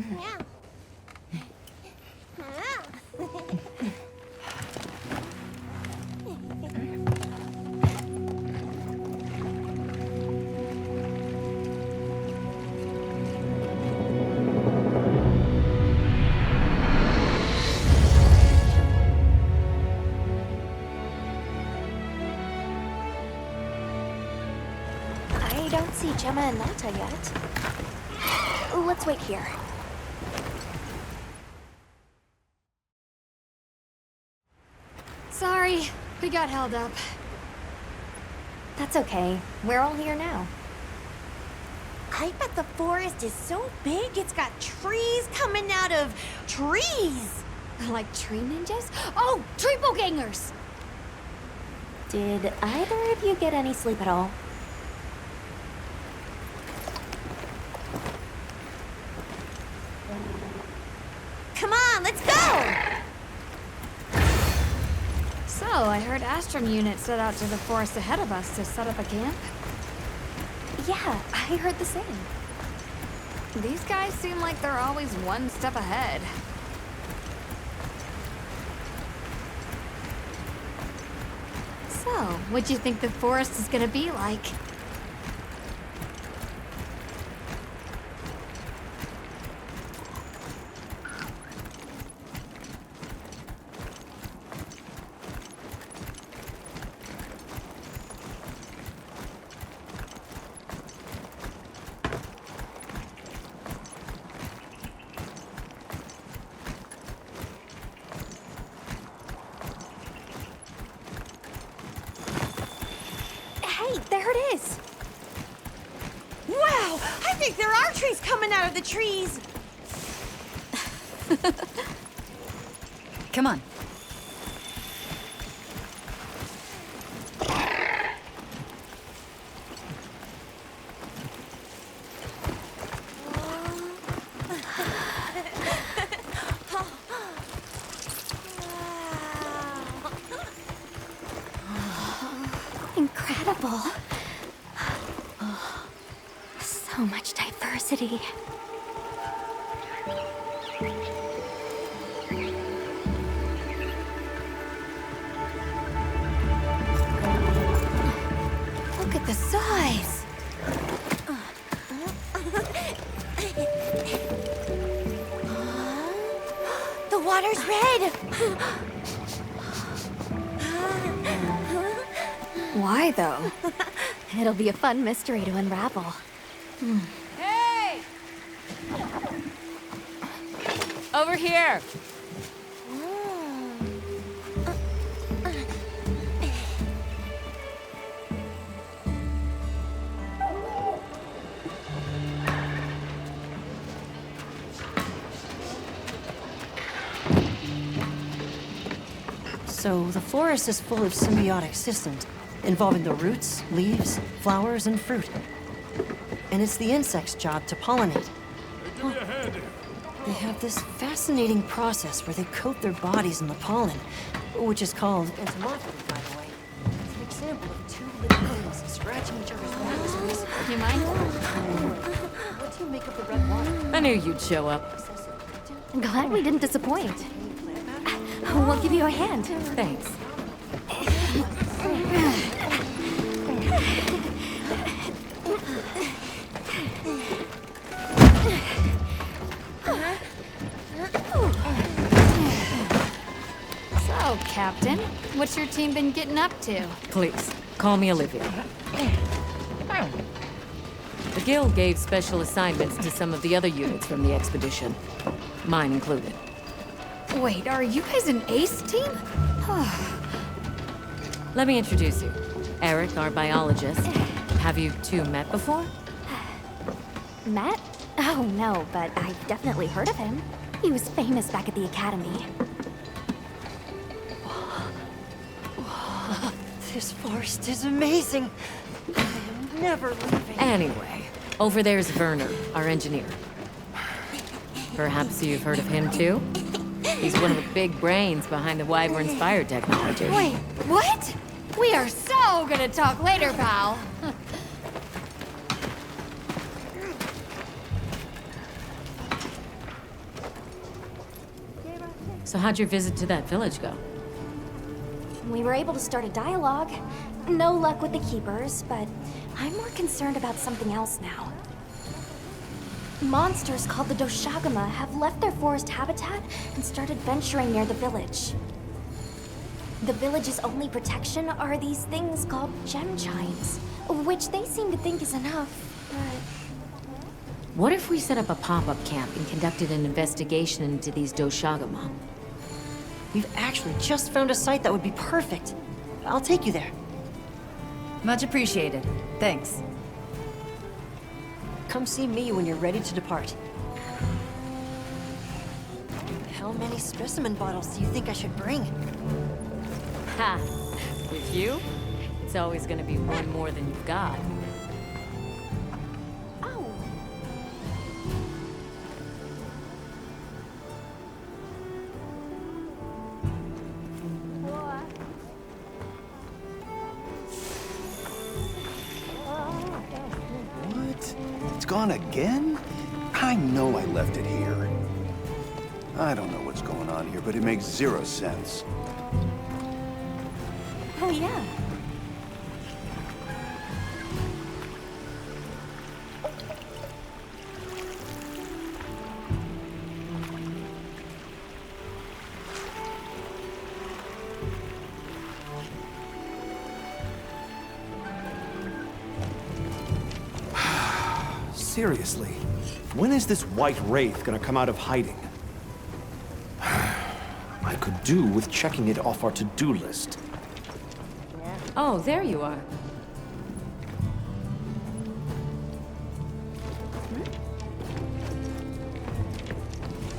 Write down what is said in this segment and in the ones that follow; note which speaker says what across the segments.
Speaker 1: I don't see Gemma and Nata yet. Let's wait here.
Speaker 2: Sorry, we got held up.
Speaker 1: That's okay. We're all here now.
Speaker 3: I bet the forest is so big it's got trees coming out of trees.
Speaker 2: Like tree ninjas? Oh, triple gangers!
Speaker 1: Did either of you get any sleep at all?
Speaker 3: Come on, let's go!
Speaker 2: So, I heard Astron unit set out to the forest ahead of us to set up a camp.
Speaker 1: Yeah, I heard the same.
Speaker 2: These guys seem like they're always one step ahead. So, what'd you think the forest is gonna be like?
Speaker 1: Hey, there it is!
Speaker 3: Wow, I think there are trees coming out of the trees.
Speaker 4: Come on.
Speaker 1: Incredible. So much diversity.
Speaker 2: Look at the size!
Speaker 3: The water's red.
Speaker 2: Why, though?
Speaker 1: It'll be a fun mystery to unravel.
Speaker 4: Hey! Over here!
Speaker 5: So, the forest is full of symbiotic systems, involving the roots, leaves, flowers, and fruit. And it's the insect's job to pollinate. They have this fascinating process where they coat their bodies in the pollen, which is called entomophagy, by the way. It's an example of two living things scratching each other's backs.
Speaker 2: You mind?
Speaker 5: What do you make of the red water?
Speaker 4: I knew you'd show up.
Speaker 1: Glad we didn't disappoint. We'll give you a hand.
Speaker 4: Thanks.
Speaker 2: So, Captain, what's your team been getting up to?
Speaker 4: Please, call me Olivia. The Guild gave special assignments to some of the other units from the expedition. Mine included.
Speaker 2: Wait, are you guys an ace team?
Speaker 4: Let me introduce you. Eric, our biologist. Have you two met before?
Speaker 1: Matt? Oh, no, but I've definitely heard of him. He was famous back at the academy.
Speaker 5: This forest is amazing. I am never leaving.
Speaker 4: Anyway, over there's Werner, our engineer. Perhaps you've heard of him too? He's one of the big brains behind the Wyvern's fire technology.
Speaker 2: Wait, what? We are so gonna talk later, pal.
Speaker 4: So how'd your visit to that village go?
Speaker 1: We were able to start a dialogue. No luck with the keepers, but I'm more concerned about something else now. Monsters called the Doshagama have left their forest habitat and started venturing near the village. The village's only protection are these things called gem chimes, which they seem to think is enough, but...
Speaker 4: What if we set up a pop-up camp and conducted an investigation into these Doshagama?
Speaker 5: We've actually just found a site that would be perfect. I'll take you there.
Speaker 6: Much appreciated. Thanks.
Speaker 5: Come see me when you're ready to depart. How many specimen bottles do you think I should bring?
Speaker 4: Ha! With you, it's always gonna be one more than you've got.
Speaker 1: Oh.
Speaker 7: What? It's gone again? I know I left it here. I don't know what's going on here, but it makes zero sense.
Speaker 1: Oh, yeah.
Speaker 8: Seriously, when is this white wraith gonna come out of hiding? I could do with checking it off our to-do list.
Speaker 4: Oh, there you are.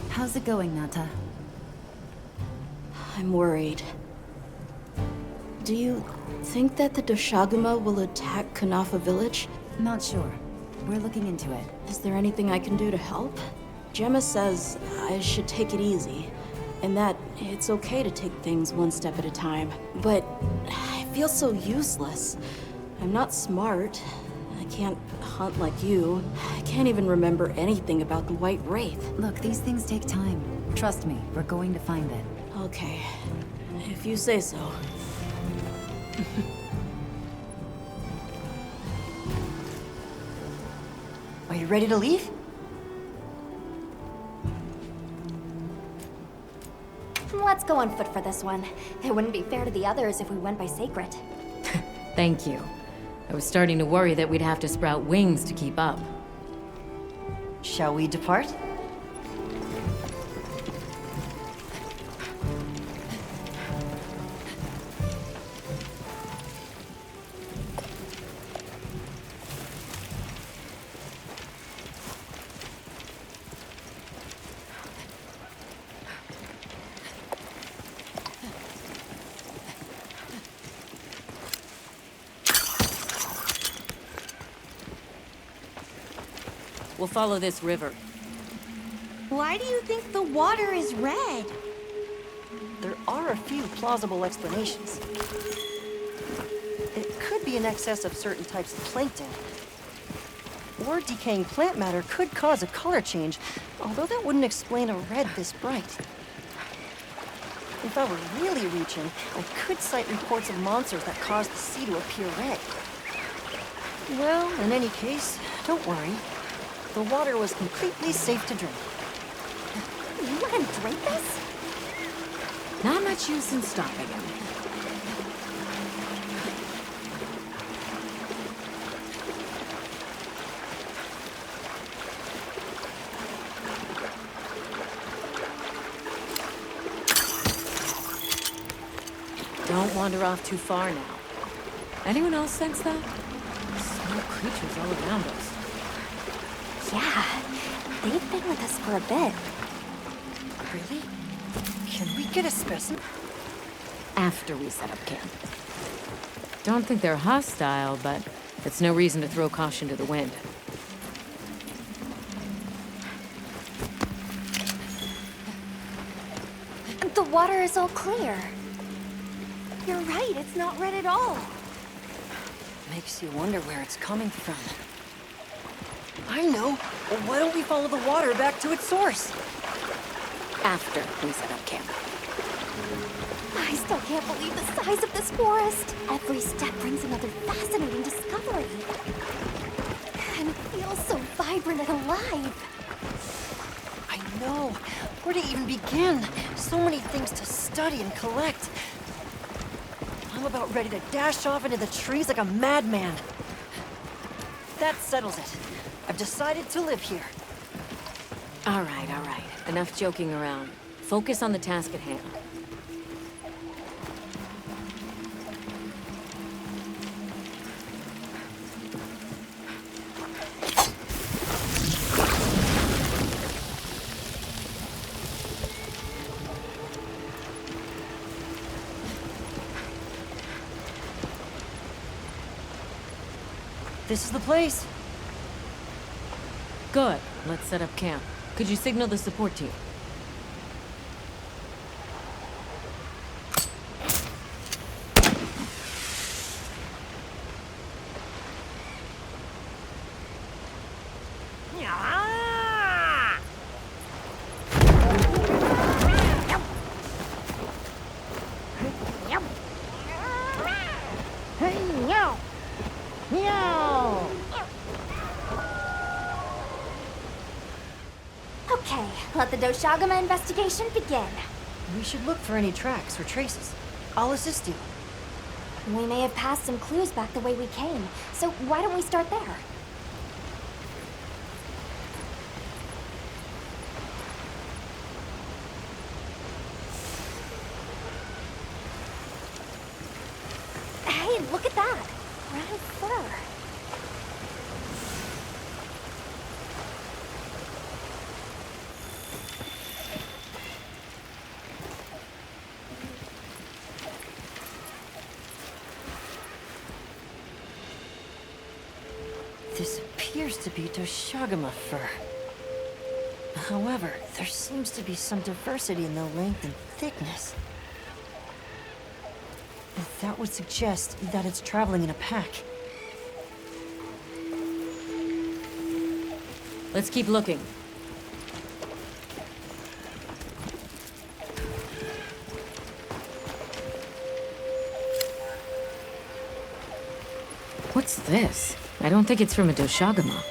Speaker 6: How's it going, Nata?
Speaker 9: I'm worried. Do you think that the Doshaguma will attack Kanafa village?
Speaker 6: Not sure. We're looking into it.
Speaker 9: Is there anything I can do to help? Gemma says I should take it easy, and that it's okay to take things one step at a time. But I feel so useless. I'm not smart. I can't hunt like you. I can't even remember anything about the White Wraith.
Speaker 6: Look, these things take time. Trust me, we're going to find it.
Speaker 9: Okay, if you say so.
Speaker 5: Are you ready to leave?
Speaker 1: Let's go on foot for this one. It wouldn't be fair to the others if we went by Sacred.
Speaker 4: Thank you. I was starting to worry that we'd have to sprout wings to keep up.
Speaker 5: Shall we depart?
Speaker 4: We'll follow this river.
Speaker 3: Why do you think the water is red?
Speaker 5: There are a few plausible explanations. It could be in excess of certain types of plankton. Or decaying plant matter could cause a color change, although that wouldn't explain a red this bright. If I were really reaching, I could cite reports of monsters that caused the sea to appear red. Well, in any case, don't worry. The water was completely safe to drink.
Speaker 1: You let him drink this?
Speaker 4: Not much use in stopping him. Don't wander off too far now. Anyone else sense that? Small creatures all around us.
Speaker 1: Yeah, they've been with us for a bit.
Speaker 5: Really? Can we get a specimen?
Speaker 4: After we set up camp. Don't think they're hostile, but it's no reason to throw caution to the wind.
Speaker 1: The water is all clear. You're right, it's not red at all.
Speaker 5: Makes you wonder where it's coming from. I know. Well, why don't we follow the water back to its source?
Speaker 4: after we set up camp.
Speaker 1: I still can't believe the size of this forest. Every step brings another fascinating discovery. And it feels so vibrant and alive.
Speaker 5: I know. Where to even begin? So many things to study and collect. I'm about ready to dash off into the trees like a madman. That settles it. I've decided to live here.
Speaker 4: All right. Enough joking around. Focus on the task at hand.
Speaker 5: This is the place.
Speaker 4: Good. Let's set up camp. Could you signal the support team?
Speaker 1: Okay, let the Doshagama investigation begin.
Speaker 5: We should look for any tracks or traces. I'll assist you.
Speaker 1: We may have passed some clues back the way we came, so why don't we start there? Hey, look at that! Brown fur.
Speaker 5: This appears to be Doshagama fur. However, there seems to be some diversity in the length and thickness. That would suggest that it's traveling in a pack.
Speaker 4: Let's keep looking. What's this? I don't think it's from a Doshagama.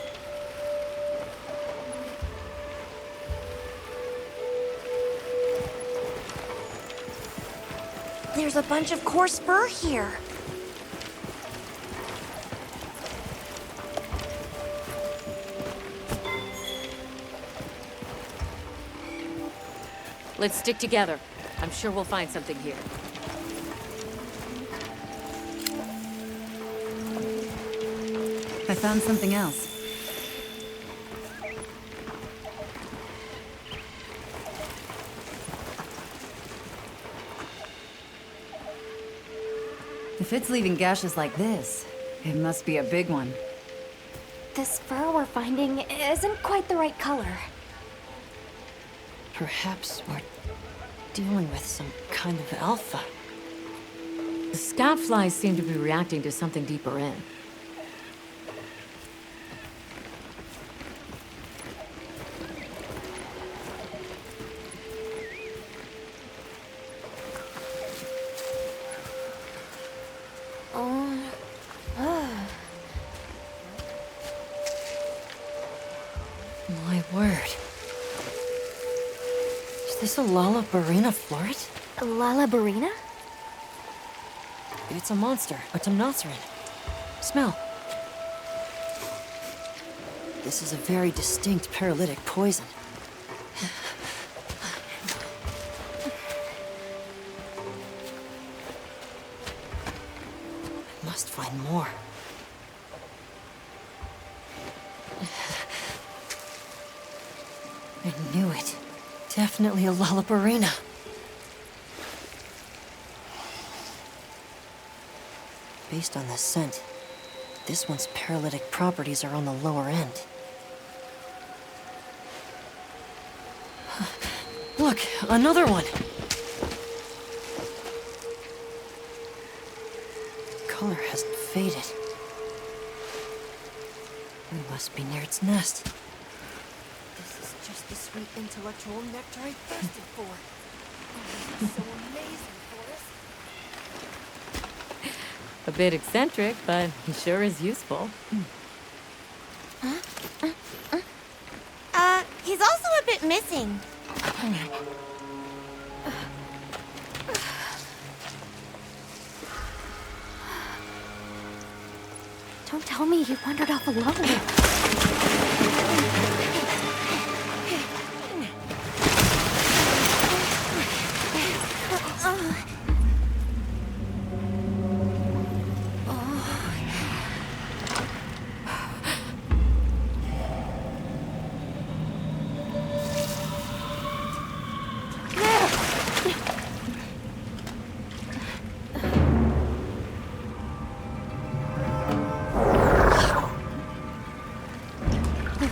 Speaker 3: There's a bunch of coarse fur here.
Speaker 4: Let's stick together. I'm sure we'll find something here.
Speaker 6: I found something else. If it's leaving gashes like this, it must be a big one.
Speaker 1: This fur we're finding isn't quite the right color.
Speaker 5: Perhaps we're dealing with some kind of alpha.
Speaker 4: The scout flies seem to be reacting to something deeper in.
Speaker 5: My word. Is this a Lalabarina floret?
Speaker 1: Lalabarina?
Speaker 5: It's a monster, a Temnoceran. Smell. This is a very distinct paralytic poison. I must find more. I knew it. Definitely a Lalabarina. Based on the scent, this one's paralytic properties are on the lower end. Look, another one! Color hasn't faded. We must be near its nest. This is just
Speaker 3: The sweet intellectual nectar I thirsted for. Oh, this is so amazing, Forrest.
Speaker 4: A bit eccentric, but he sure is useful.
Speaker 3: He's also a bit missing.
Speaker 1: Don't tell me he wandered off alone.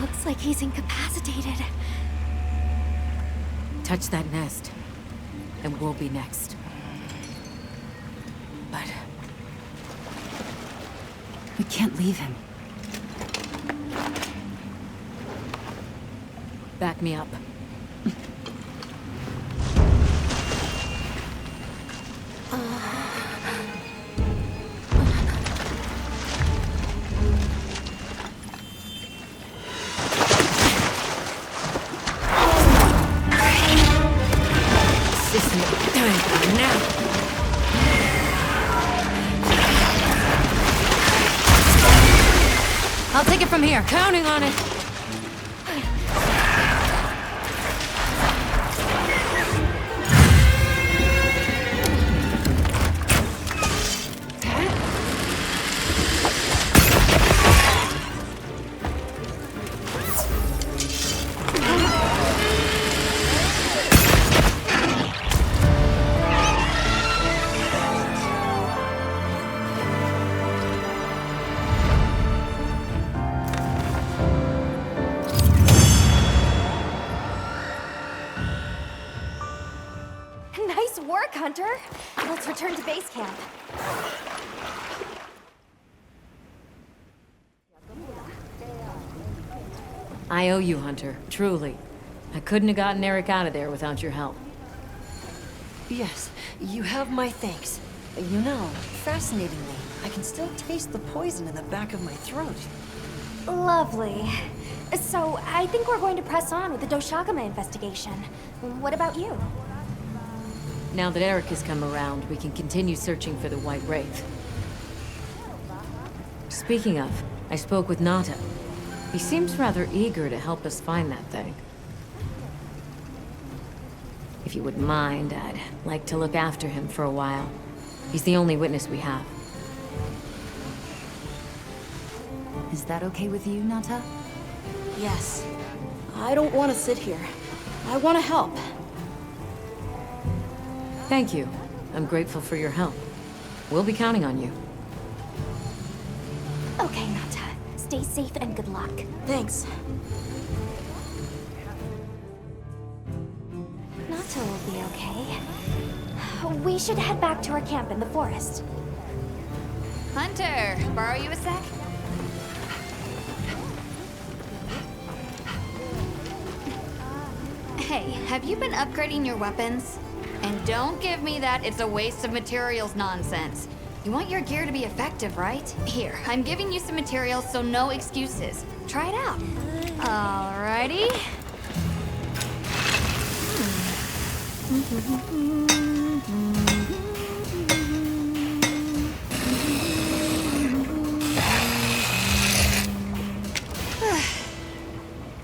Speaker 1: Looks like he's incapacitated.
Speaker 4: Touch that nest, and we'll be next. But
Speaker 6: We can't leave him.
Speaker 4: back me up. I'll take it from here. Counting on it.
Speaker 1: Nice work, Hunter. Let's return to base camp.
Speaker 4: I owe you, Hunter. Truly. I couldn't have gotten Eric out of there without your help.
Speaker 5: Yes, you have my thanks. You know, fascinatingly, I can still taste the poison in the back of my throat.
Speaker 1: Lovely. So, I think we're going to press on with the Doshagama investigation. What about you?
Speaker 4: Now that Eric has come around, we can continue searching for the White Wraith. Speaking of, I spoke with Nata. He seems rather eager to help us find that thing. If you wouldn't mind, I'd like to look after him for a while. He's the only witness we have.
Speaker 6: Is that okay with you, Nata?
Speaker 9: Yes. I don't want to sit here. I want to help.
Speaker 4: Thank you. I'm grateful for your help. We'll be counting on you.
Speaker 1: Okay, Nata. Stay safe and good luck.
Speaker 9: Thanks.
Speaker 1: Nata will be okay. We should head back to our camp in the forest.
Speaker 2: Hunter, borrow you a sec? Hey, have you been upgrading your weapons? And don't give me that it's a waste of materials nonsense. You want your gear to be effective, right? Here, I'm giving you some materials, so no excuses. Try it out. Alrighty.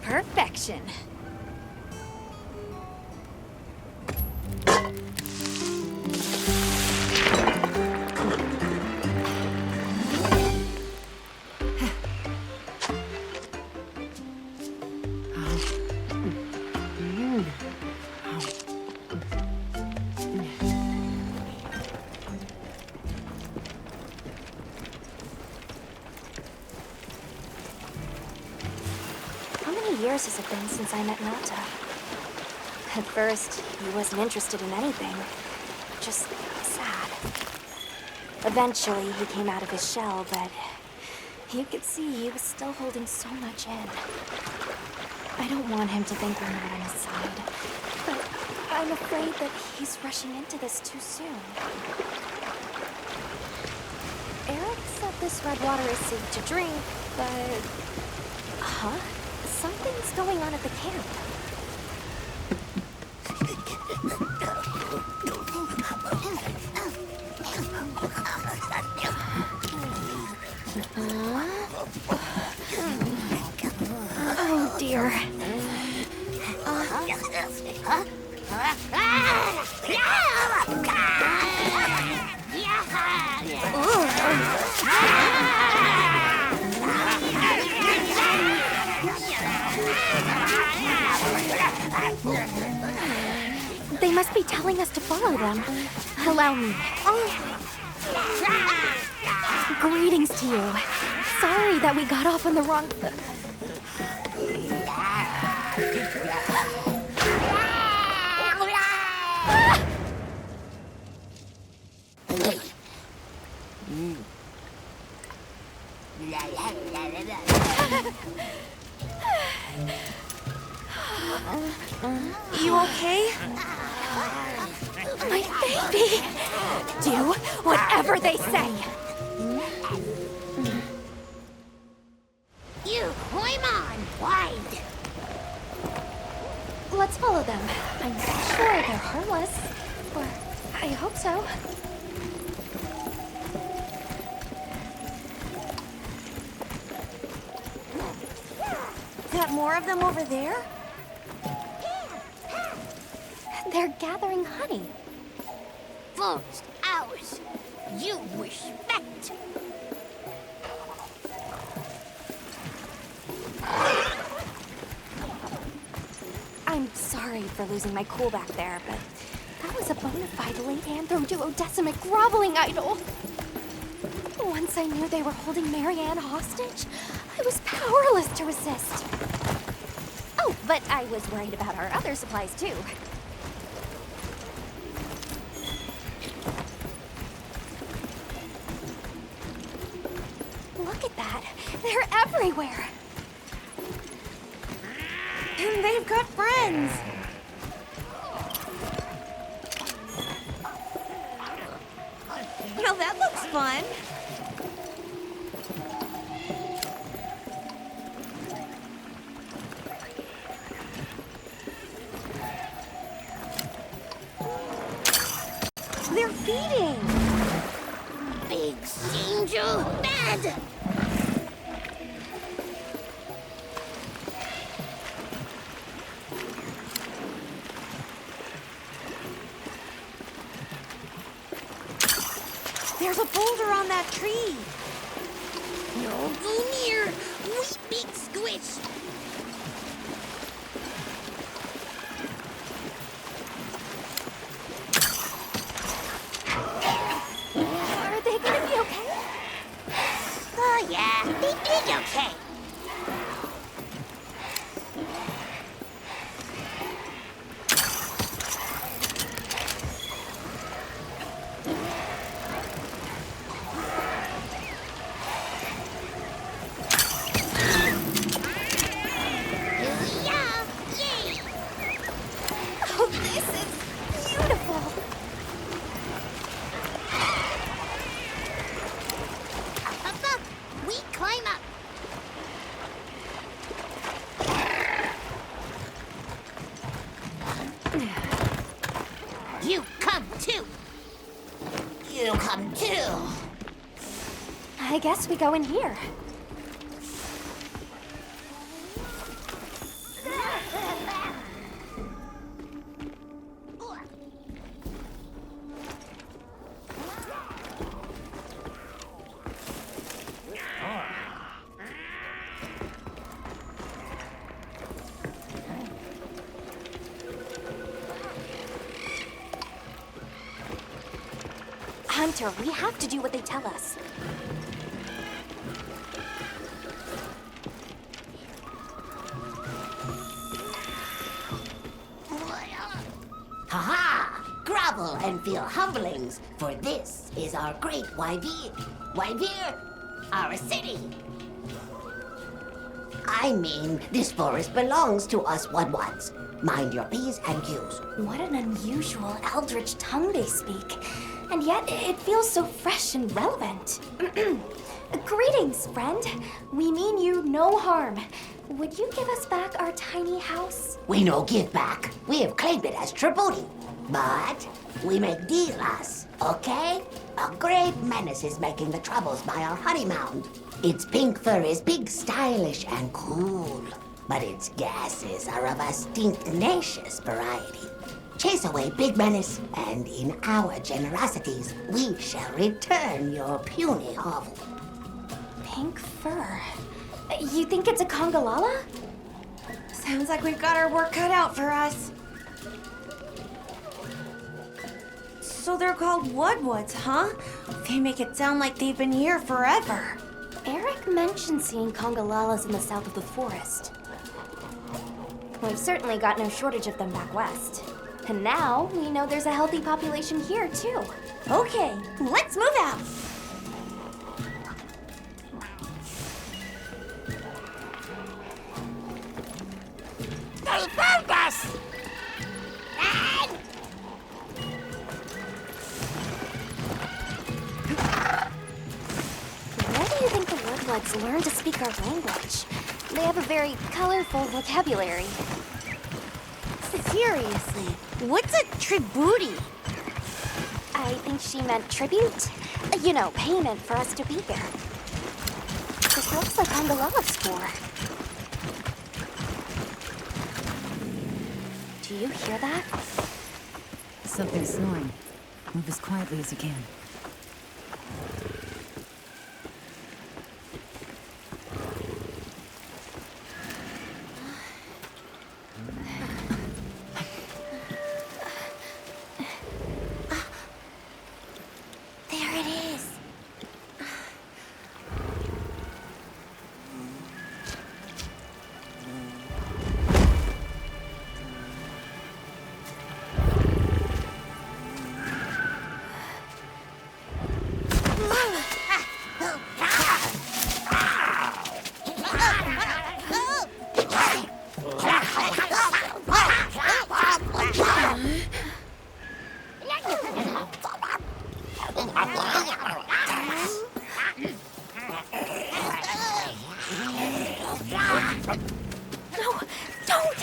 Speaker 2: Perfection.
Speaker 1: How many years has it been since I met Nata? At first, he wasn't interested in anything. Just sad. Eventually, he came out of his shell, but you could see he was still holding so much in. I don't want him to think we're not on his side, but I'm afraid that he's rushing into this too soon. Eric said this red water is safe to drink, but... Huh? Something's going on at the camp. Oh dear. They must be telling us to follow them. Allow me. Greetings to you. Sorry that we got off on the wrong foot.
Speaker 3: You okay?
Speaker 1: My baby! Do whatever they say!
Speaker 3: You climb on wide.
Speaker 1: Let's follow them. I'm sure they're harmless. Or I hope so.
Speaker 3: Got more of them over there?
Speaker 1: They're gathering honey.
Speaker 3: First, ours. You respect.
Speaker 1: I'm sorry for losing my cool back there, but that was a bona fide Link-Anthro duodecimic groveling idol. Once I knew they were holding Marianne hostage, I was powerless to resist. Oh, but I was worried about our other supplies too. Look at that. They're everywhere.
Speaker 3: And they've got friends. Now that looks fun. They're feeding. Big angel bad. There's a boulder on that tree. No go near. We big squish.
Speaker 1: Are they gonna be okay?
Speaker 3: Oh yeah, they big okay.
Speaker 1: Oh, this is beautiful.
Speaker 3: Up, we climb up. You come too. You come too.
Speaker 1: I guess we go in here. Hunter, we have to do what they tell us.
Speaker 10: Ha-ha! Grovel and feel humblings, for this is our great Wyvir. Wyvir, our city. I mean, this forest belongs to us Woodwoods. Mind your P's and Q's.
Speaker 1: What an unusual eldritch tongue they speak. And yet, it feels so fresh and relevant. Greetings, friend. We mean you no harm. Would you give us back our tiny house?
Speaker 10: We no give back. We have claimed it as tribute. But we make deals, okay? A great menace is making the troubles by our honey mound. Its pink fur is big, stylish, and cool. But its gases are of a stinknacious variety. Chase away Big Menace, and in our generosities, we shall return your puny hovel.
Speaker 1: Pink fur. You think it's a Congalala?
Speaker 3: Sounds like we've got our work cut out for us. So they're called Woodwoods, huh? They make it sound like they've been here forever.
Speaker 1: Eric mentioned seeing Congalalas in the south of the forest. We've certainly got no shortage of them back west. And now we know there's a healthy population here, too.
Speaker 3: Okay, let's move out.
Speaker 10: They found us!
Speaker 1: Where do you think the Woodwoods learned to speak our language? They have a very colorful vocabulary.
Speaker 3: Seriously, what's a tribute?
Speaker 1: I think she meant tribute. You know, payment for us to be here. This looks like Congalala's score. Do you hear that?
Speaker 6: Something's snoring. Move as quietly as you can.
Speaker 3: There it is.
Speaker 1: No, don't!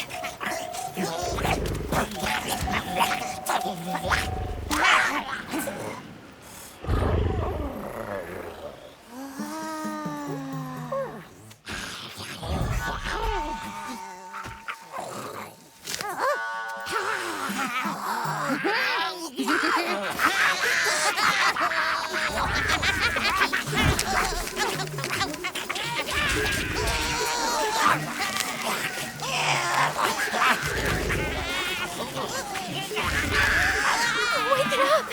Speaker 1: Wake it up!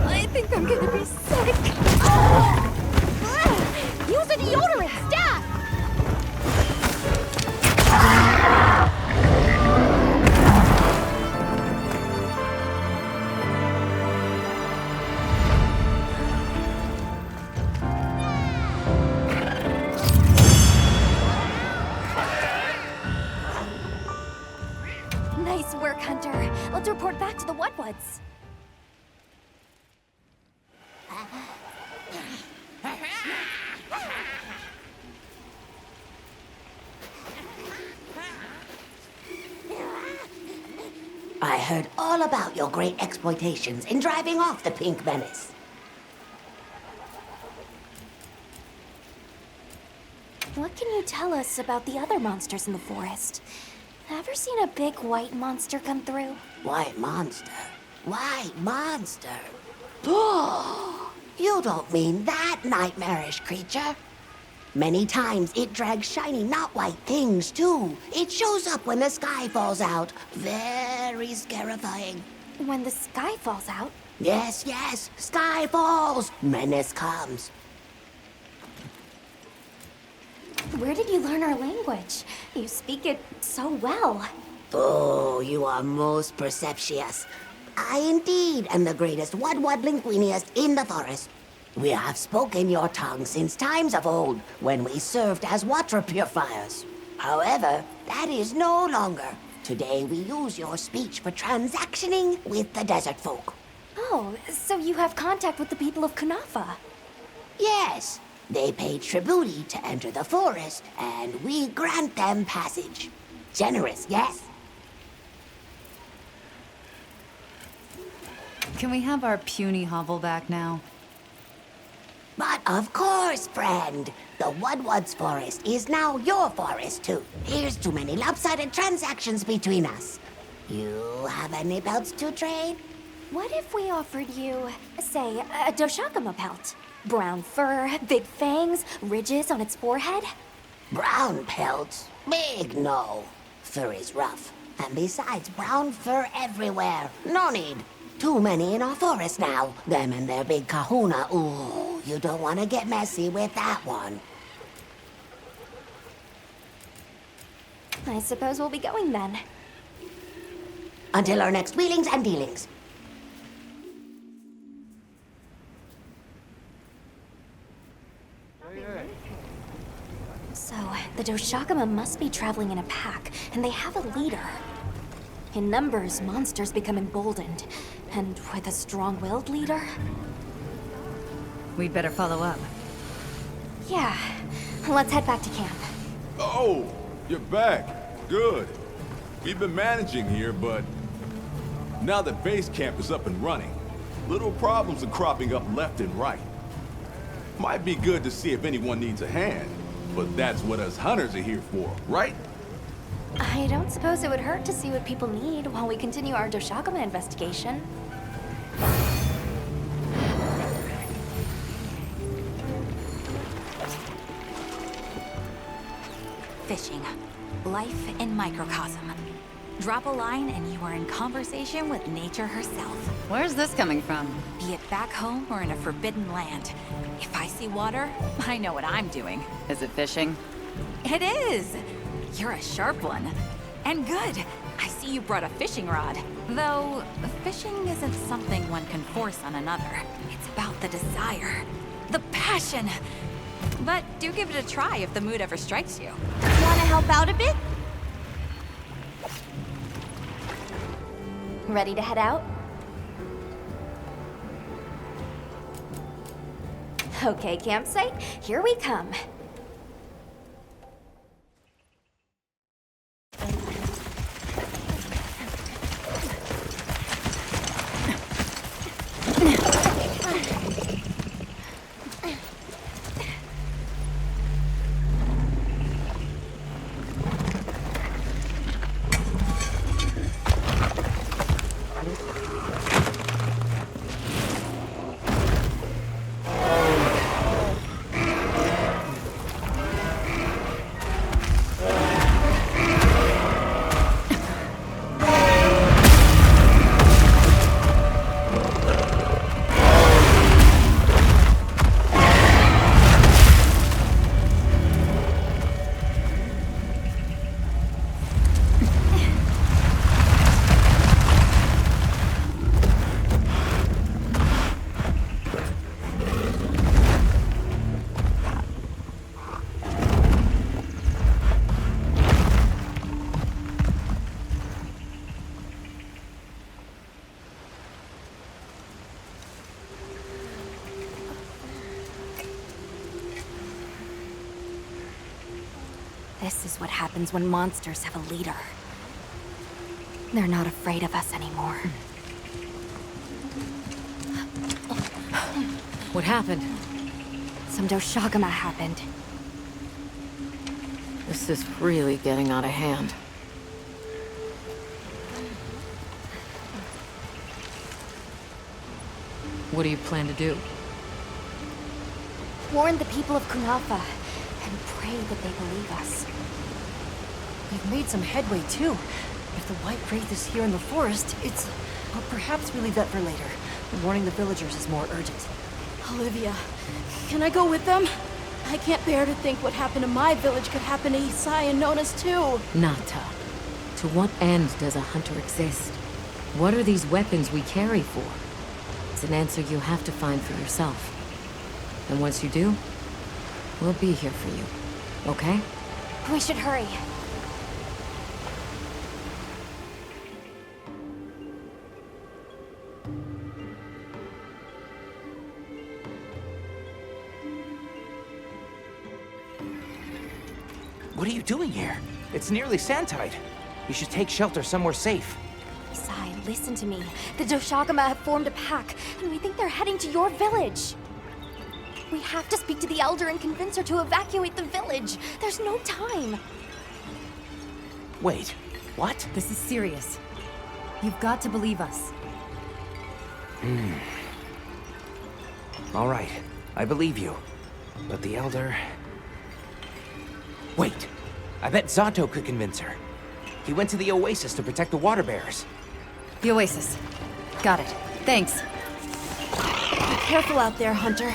Speaker 1: I think I'm gonna be sick. Use a deodorant, stat! Nice work, Hunter. Let's report back to the Woodwoods.
Speaker 10: I heard all about your great exploitations in driving off the Pink Menace.
Speaker 1: What can you tell us about the other monsters in the forest? Ever seen a big white monster come through?
Speaker 10: White monster? White monster? Oh, you don't mean that nightmarish creature? Many times it drags shiny, not white things, too. It shows up when the sky falls out. Very scarifying.
Speaker 1: When the sky falls out?
Speaker 10: Yes, yes. Sky falls. Menace comes.
Speaker 1: Where did you learn our language? You speak it so well.
Speaker 10: Oh, you are most perceptious. I indeed am the greatest Wud linguiniast in the forest. We have spoken your tongue since times of old, when we served as water purifiers. However, that is no longer. Today we use your speech for transactioning with the desert folk.
Speaker 1: Oh, so you have contact with the people of Kunafa?
Speaker 10: Yes, they pay tribute to enter the forest, and we grant them passage. Generous, yes?
Speaker 6: Can we have our puny hovel back now?
Speaker 10: But of course, friend. The Wud's forest is now your forest, too. Here's too many lopsided transactions between us. You have any pelts to trade?
Speaker 1: What if we offered you, say, a Doshakama pelt? Brown fur, big fangs, ridges on its forehead?
Speaker 10: Brown pelts? Big no. Fur is rough. And besides, brown fur everywhere. No need. Too many in our forest now. Them and their big kahuna. Ooh, you don't want to get messy with that one.
Speaker 1: I suppose we'll be going then.
Speaker 10: Until our next wheelings and dealings.
Speaker 1: So, the Doshakama must be traveling in a pack, and they have a leader. In numbers, monsters become emboldened. And with a strong-willed leader?
Speaker 6: We'd better follow up.
Speaker 1: Yeah. Let's head back to camp.
Speaker 11: Oh, you're back. Good. We've been managing here, but now that base camp is up and running, little problems are cropping up left and right. Might be good to see if anyone needs a hand, but that's what us hunters are here for, right?
Speaker 1: I don't suppose it would hurt to see what people need while we continue our Doshakama investigation.
Speaker 12: Fishing. Life in microcosm. Drop a line and you are in conversation with nature herself.
Speaker 6: Where's this coming from?
Speaker 12: Be it back home or in a forbidden land. If I see water, I know what I'm doing.
Speaker 6: Is it fishing?
Speaker 12: It is! You're a sharp one. And good. I see you brought a fishing rod. Though, fishing isn't something one can force on another. It's about the desire. The passion! But do give it a try if the mood ever strikes you.
Speaker 3: Wanna help out a bit?
Speaker 1: Ready to head out? Okay, campsite, here we come. This is what happens when monsters have a leader. They're not afraid of us anymore.
Speaker 4: What happened?
Speaker 1: Some Doshakama happened.
Speaker 4: This is really getting out of hand. What do you plan to do?
Speaker 1: Warn the people of Kunafa and pray that they believe us.
Speaker 5: We've made some headway, too. If the White Wraith is here in the forest, it's... Well, perhaps we leave that for later. Warning the villagers is more urgent.
Speaker 9: Olivia, can I go with them? I can't bear to think what happened to my village could happen to Isai and Nona's too.
Speaker 4: Nata. To what end does a hunter exist? What are these weapons we carry for? It's an answer you have to find for yourself. And once you do, we'll be here for you. Okay?
Speaker 1: We should hurry.
Speaker 13: What are you doing here? It's nearly sandtide. You should take shelter somewhere safe.
Speaker 1: Isai, listen to me. The Doshagama have formed a pack, and we think they're heading to your village. We have to speak to the Elder and convince her to evacuate the village. There's no time.
Speaker 13: Wait, what?
Speaker 6: This is serious. You've got to believe us.
Speaker 13: All right, I believe you. But the Elder... Wait, I bet Zato could convince her. He went to the Oasis to protect the water bearers.
Speaker 6: The Oasis. Got it. Thanks.
Speaker 9: Be careful out there, Hunter.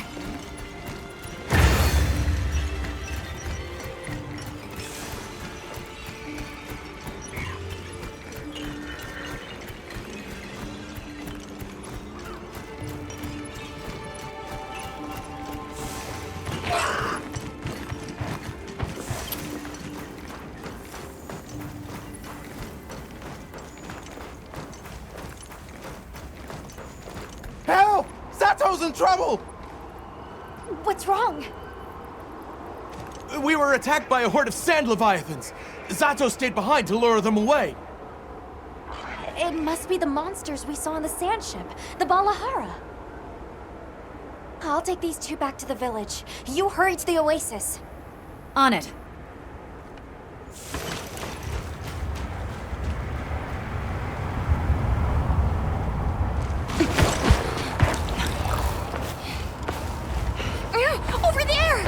Speaker 8: Help! Sato's in trouble!
Speaker 1: What's wrong?
Speaker 8: We were attacked by a horde of sand leviathans. Zato stayed behind to lure them away.
Speaker 1: It must be the monsters we saw on the sand ship, the Balahara. I'll take these two back to the village. You hurry to the Oasis.
Speaker 6: On it.
Speaker 1: Over there!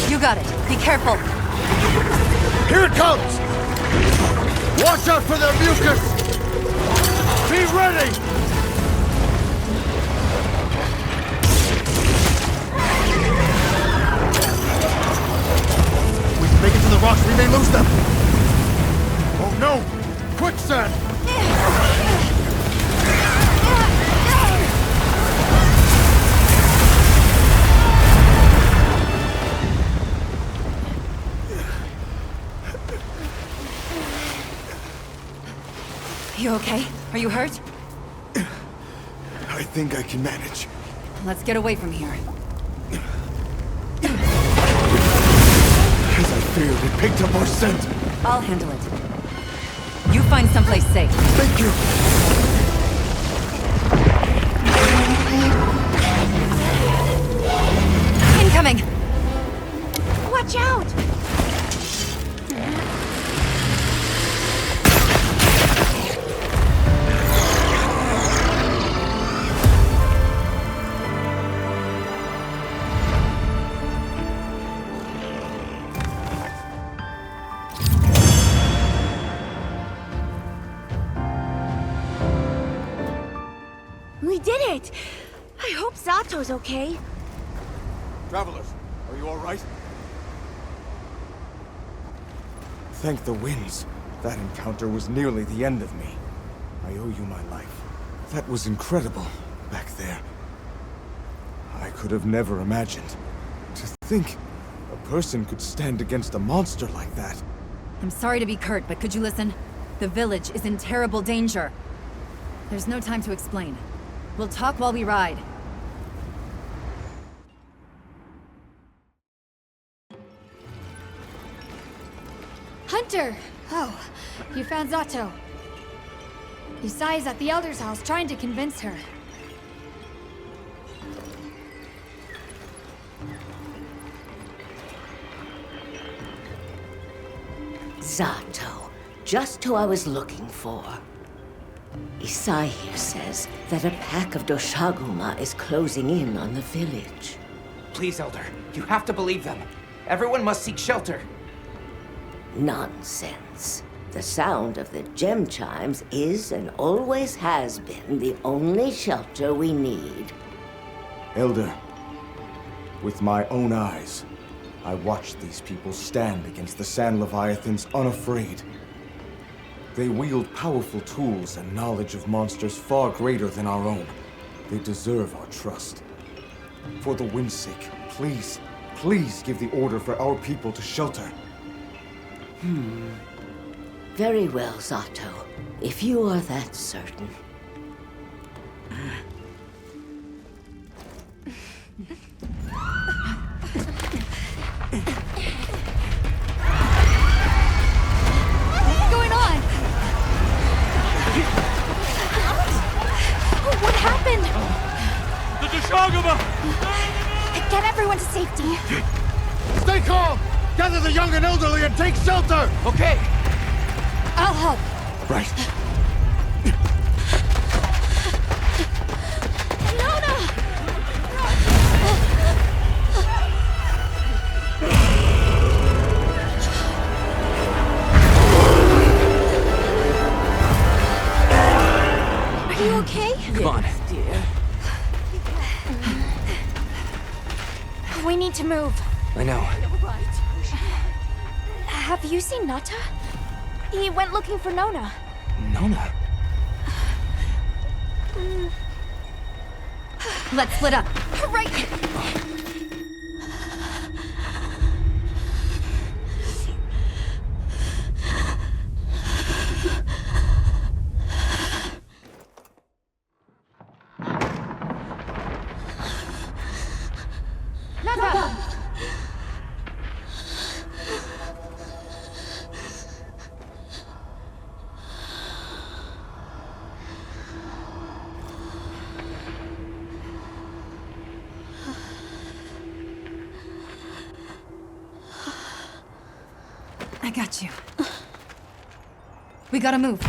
Speaker 6: You got it. Be careful.
Speaker 14: Here it comes! Watch out for their mucus! Be ready! We can make it to the rocks, we may lose them! Oh no! Quicksand!
Speaker 6: You okay? Are you hurt?
Speaker 14: I think I can manage.
Speaker 6: Let's get away from here.
Speaker 14: As I feared, it picked up our scent.
Speaker 6: I'll handle it. You find someplace safe.
Speaker 14: Thank you.
Speaker 6: Incoming!
Speaker 3: Watch out! We did it! I hope Zato's okay.
Speaker 14: Travelers, are you all right? Thank the winds. That encounter was nearly the end of me. I owe you my life. That was incredible, back there. I could have never imagined. To think a person could stand against a monster like that.
Speaker 6: I'm sorry to be curt, but could you listen? The village is in terrible danger. There's no time to explain. We'll talk while we ride.
Speaker 2: Hunter! Oh, you found Zato. Yusai's at the Elder's house trying to convince her.
Speaker 10: Zato, just who I was looking for. Isai here says that a pack of Doshaguma is closing in on the village.
Speaker 13: Please, Elder, you have to believe them. Everyone must seek shelter.
Speaker 10: Nonsense. The sound of the gem chimes is and always has been the only shelter we need.
Speaker 14: Elder, with my own eyes, I watched these people stand against the Sand Leviathans unafraid. They wield powerful tools and knowledge of monsters far greater than our own. They deserve our trust. For the wind's sake, please, please give the order for our people to shelter.
Speaker 10: Very well, Zato. If you are that certain.
Speaker 2: What's going on?
Speaker 1: What happened?
Speaker 8: The Doshaguma!
Speaker 1: Get everyone to safety.
Speaker 14: Stay calm! Gather the young and elderly and take shelter!
Speaker 13: Okay.
Speaker 2: I'll help.
Speaker 14: Right.
Speaker 1: Are you okay?
Speaker 13: Come on.
Speaker 10: Dear.
Speaker 1: We need to move.
Speaker 13: I know.
Speaker 1: Have you seen Nata? He went looking for Nona.
Speaker 13: Nona?
Speaker 6: Let's split up.
Speaker 1: Right!
Speaker 2: Nata!
Speaker 6: I got you. We gotta move.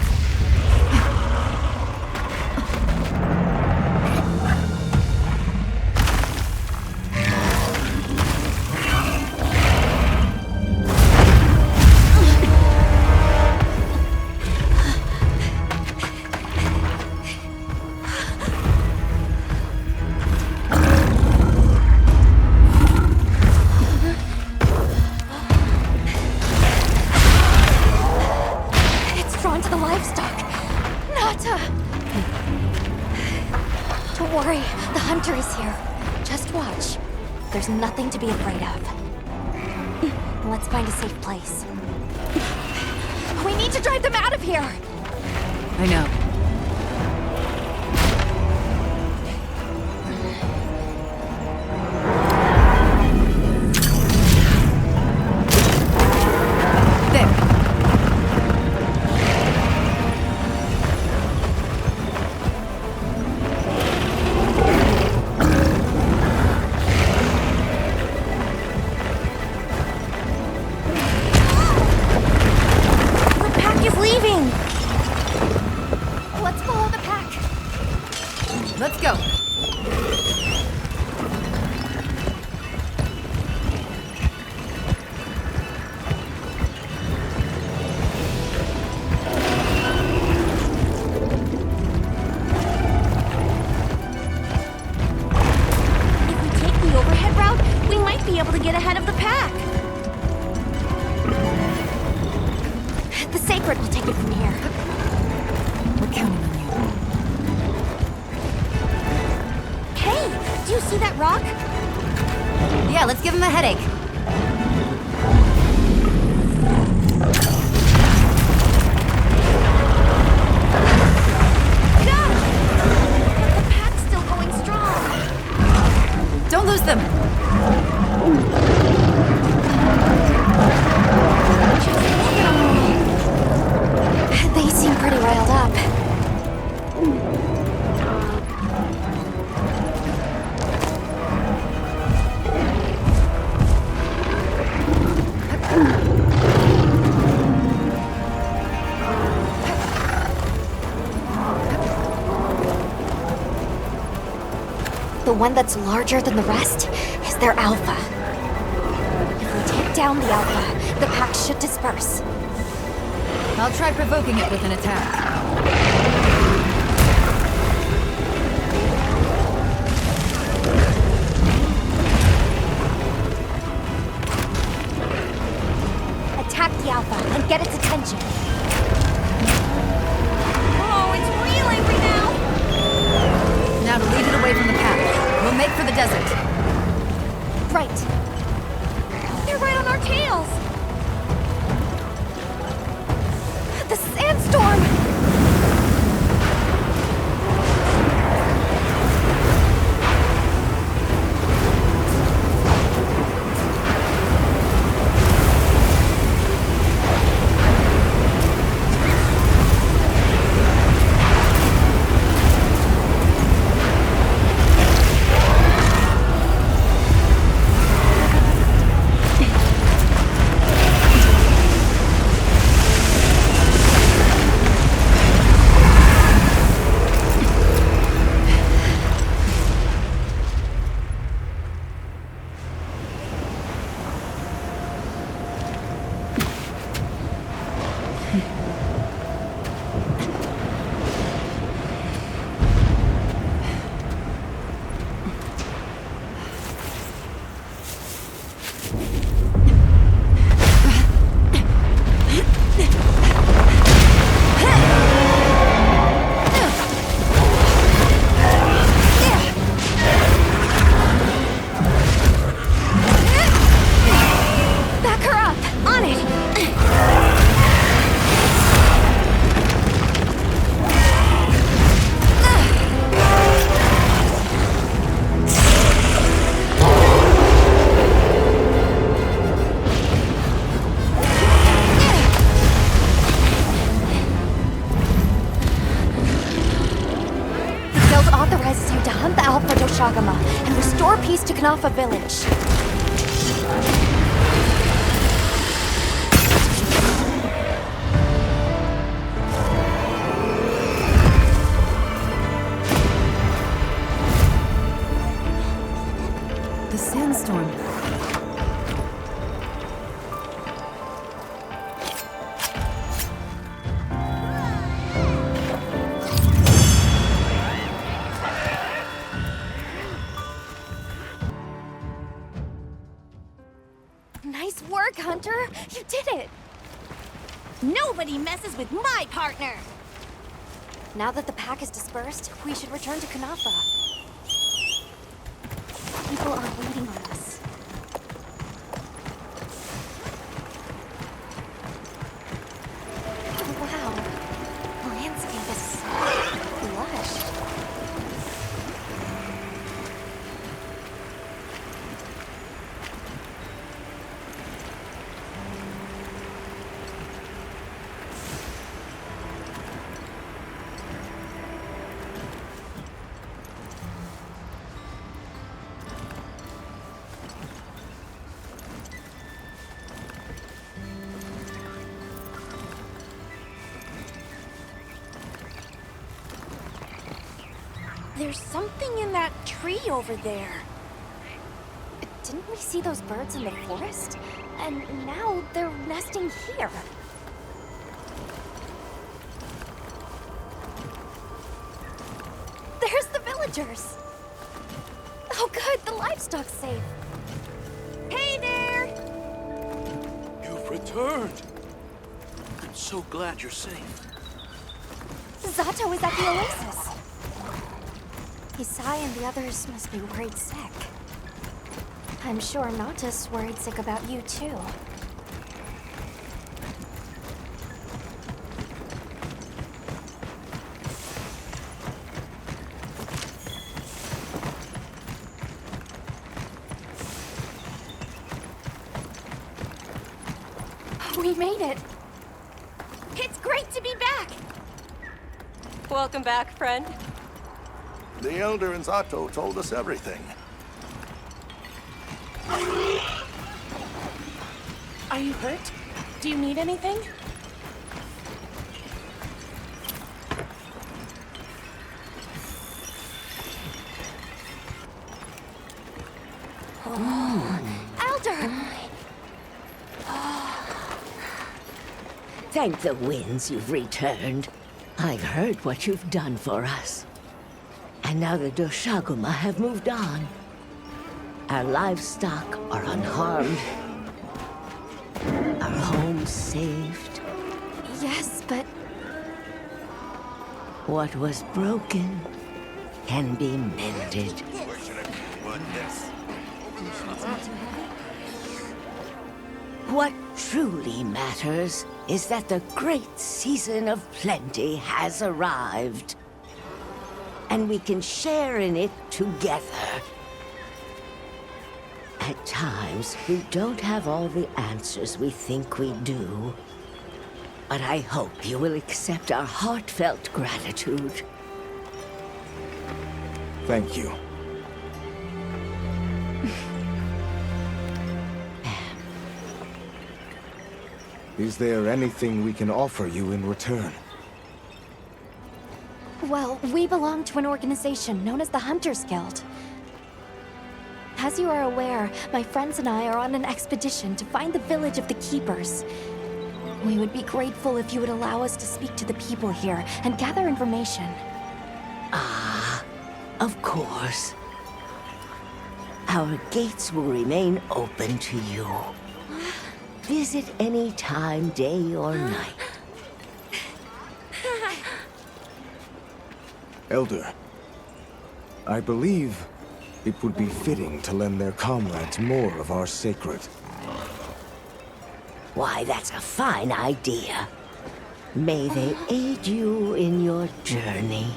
Speaker 1: Drawn to the livestock. Nata! Don't worry, the hunter is here. Just watch. There's nothing to be afraid of. Let's find a safe place. We need to drive them out of here!
Speaker 6: I know.
Speaker 1: Let's follow the pack.
Speaker 6: Let's go.
Speaker 3: see that rock?
Speaker 6: Yeah, let's give him a headache.
Speaker 3: The pack's still going strong.
Speaker 6: Don't lose them.
Speaker 1: They seem pretty riled up. The one that's larger than the rest is their alpha. If we take down the alpha, the pack should disperse.
Speaker 6: I'll try provoking it with an attack.
Speaker 1: Attack the alpha and get its attention.
Speaker 3: Oh, it's real angry now.
Speaker 6: Now to lead it away from the pack. We'll make for the desert.
Speaker 1: Right.
Speaker 3: They're right on our tails.
Speaker 1: The sandstorm! authorizes you to hunt the Alpha Doshagama and restore peace to Kanafa Village.
Speaker 6: The sandstorm.
Speaker 1: Nice work, Hunter! You did it!
Speaker 3: Nobody messes with my partner!
Speaker 1: Now that the pack is dispersed, we should return to Kanafa. People are waiting on us. Oh, wow. The landscape is so lush.
Speaker 3: There's something in that tree over there.
Speaker 1: Didn't we see those birds in the forest? And now they're nesting here. There's the villagers! Oh good, the livestock's safe.
Speaker 3: Hey there!
Speaker 8: You've returned. I'm so glad you're safe.
Speaker 1: Zato is at the oasis. Isai and the others must be worried sick. I'm sure Nata's worried sick about you too. We made it! It's great to be back!
Speaker 15: Welcome back, friend.
Speaker 7: The Elder and Zato told us everything.
Speaker 9: Are you hurt? Do you need anything?
Speaker 1: Elder!
Speaker 10: Thank the winds you've returned. I've heard what you've done for us. And now the Doshaguma have moved on. Our livestock are unharmed. Our homes saved.
Speaker 1: Yes, but
Speaker 10: What was broken can be mended. What truly matters is that the great season of plenty has arrived. And we can share in it together. At times, we don't have all the answers we think we do. But I hope you will accept our heartfelt gratitude.
Speaker 14: Thank you. Is there anything we can offer you in return?
Speaker 1: well, we belong to an organization known as the Hunters Guild. As you are aware, my friends and I are on an expedition to find the village of the Keepers. We would be grateful if you would allow us to speak to the people here and gather information.
Speaker 10: Ah, of course. Our gates will remain open to you. Visit any time, day or night.
Speaker 14: Elder, I believe it would be fitting to lend their comrades more of our sacred.
Speaker 10: Why, that's a fine idea. May they aid you in your journey.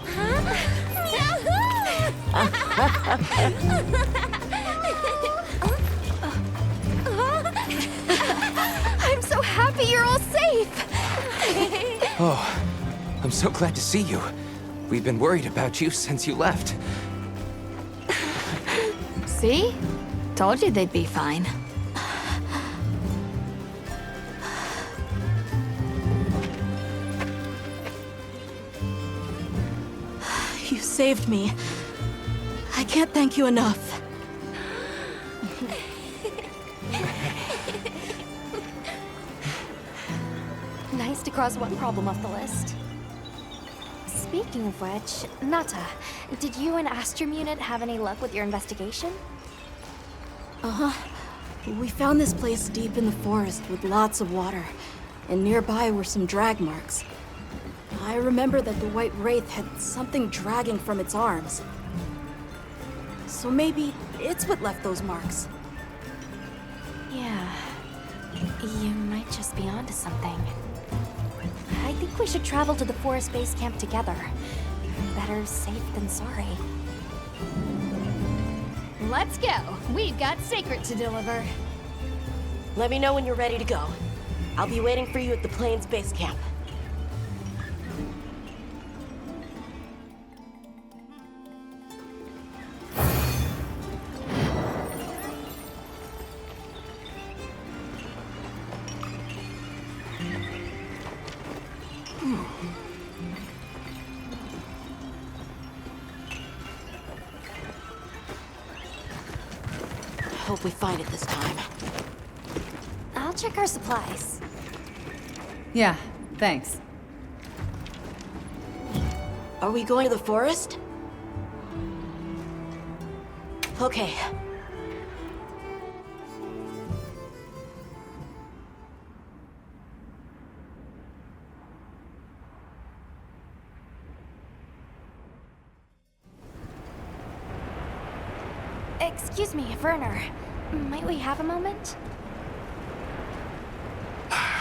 Speaker 1: I'm so happy you're all safe!
Speaker 13: Oh, I'm so glad to see you. We've been worried about you since you left.
Speaker 2: See? Told you they'd be fine.
Speaker 9: You saved me. I can't thank you enough.
Speaker 1: Nice to cross one problem off the list. Speaking of which, Nata, did you and Astrum Unit have any luck with your investigation?
Speaker 9: Uh-huh. We found this place deep in the forest with lots of water, and nearby were some drag marks. I remember that the White Wraith had something dragging from its arms. So maybe it's what left those marks.
Speaker 1: Yeah. You might just be onto something. I think we should travel to the forest base camp together. Better safe than sorry.
Speaker 2: Let's go. We've got Sacred to deliver.
Speaker 9: Let me know when you're ready to go. I'll be waiting for you at the Plains base camp. Hope we find it this time.
Speaker 1: I'll check our supplies.
Speaker 6: Yeah, thanks.
Speaker 9: Are we going to the forest? Okay.
Speaker 1: Excuse me, Werner. Might we have a moment?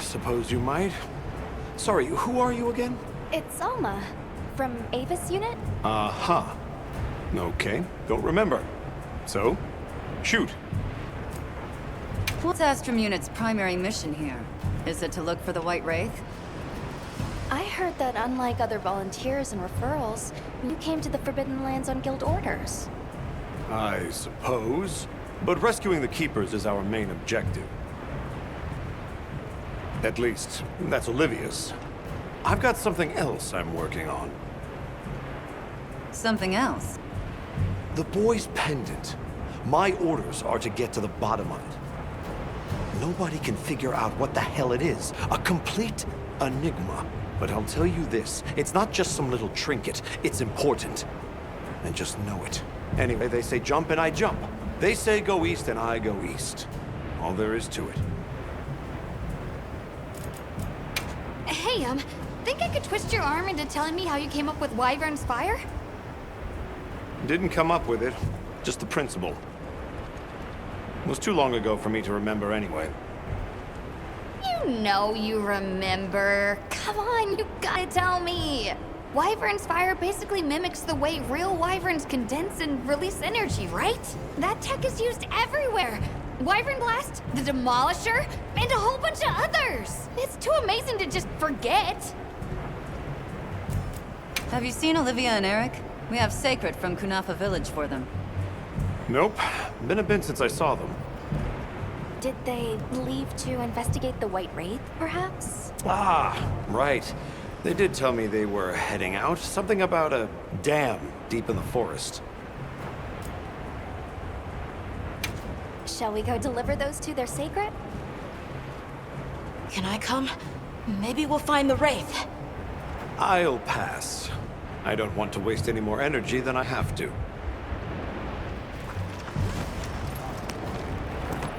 Speaker 7: Suppose you might. Sorry, who are you again?
Speaker 1: It's Alma, from Avis unit?
Speaker 7: Uh-huh. Okay, don't remember. So, shoot.
Speaker 6: What's Astrum Unit's primary mission here? Is it to look for the White Wraith?
Speaker 1: I heard that unlike other volunteers and referrals, you came to the Forbidden Lands on guild orders.
Speaker 7: I suppose. But rescuing the Keepers is our main objective. At least, that's Olivia's. I've got something else I'm working on.
Speaker 6: Something else?
Speaker 7: The boy's pendant. My orders are to get to the bottom of it. Nobody can figure out what the hell it is. A complete enigma. But I'll tell you this, it's not just some little trinket. It's important. And just know it. Anyway, they say jump and I jump. They say go east and I go east. All there is to it.
Speaker 2: Hey, think I could twist your arm into telling me how you came up with Wyvern's Fire?
Speaker 7: Didn't come up with it. Just the principle. It was too long ago for me to remember anyway.
Speaker 2: You know you remember. Come on, you gotta tell me. Wyvern's Fire basically mimics the way real wyverns condense and release energy, right? That tech is used everywhere. Wyvern Blast, the Demolisher, and a whole bunch of others. It's too amazing to just forget.
Speaker 6: Have you seen Olivia and Eric? We have Sacred from Kunafa Village for them.
Speaker 7: Nope. Been a bit since I saw them.
Speaker 1: Did they leave to investigate the White Wraith, perhaps?
Speaker 7: Ah, right. They did tell me they were heading out. Something about a dam deep in the forest.
Speaker 1: Shall we go deliver those to their sacred?
Speaker 9: Can I come? Maybe we'll find the Wraith.
Speaker 7: I'll pass. I don't want to waste any more energy than I have to.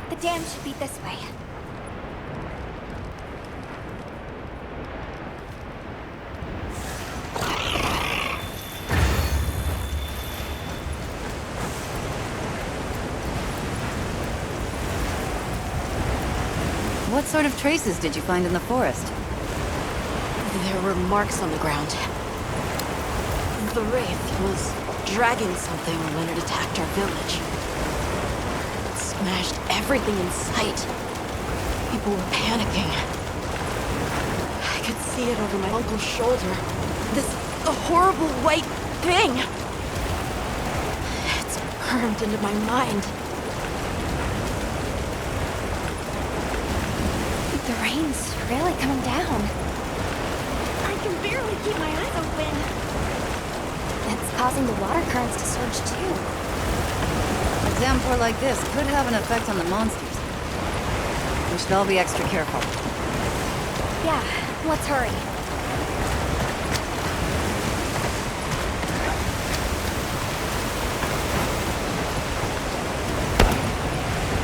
Speaker 1: The dam should be this way.
Speaker 6: What sort of traces did you find in the forest?
Speaker 9: There were marks on the ground. The Wraith was dragging something when it attacked our village. It smashed everything in sight. People were panicking. I could see it over my uncle's shoulder. This horrible white thing. It's burned into my mind.
Speaker 1: The rain's really coming down.
Speaker 3: I can barely keep my eyes open.
Speaker 1: It's causing the water currents to surge too.
Speaker 6: A downpour like this could have an effect on the monsters. We should all be extra careful.
Speaker 1: Yeah, let's hurry.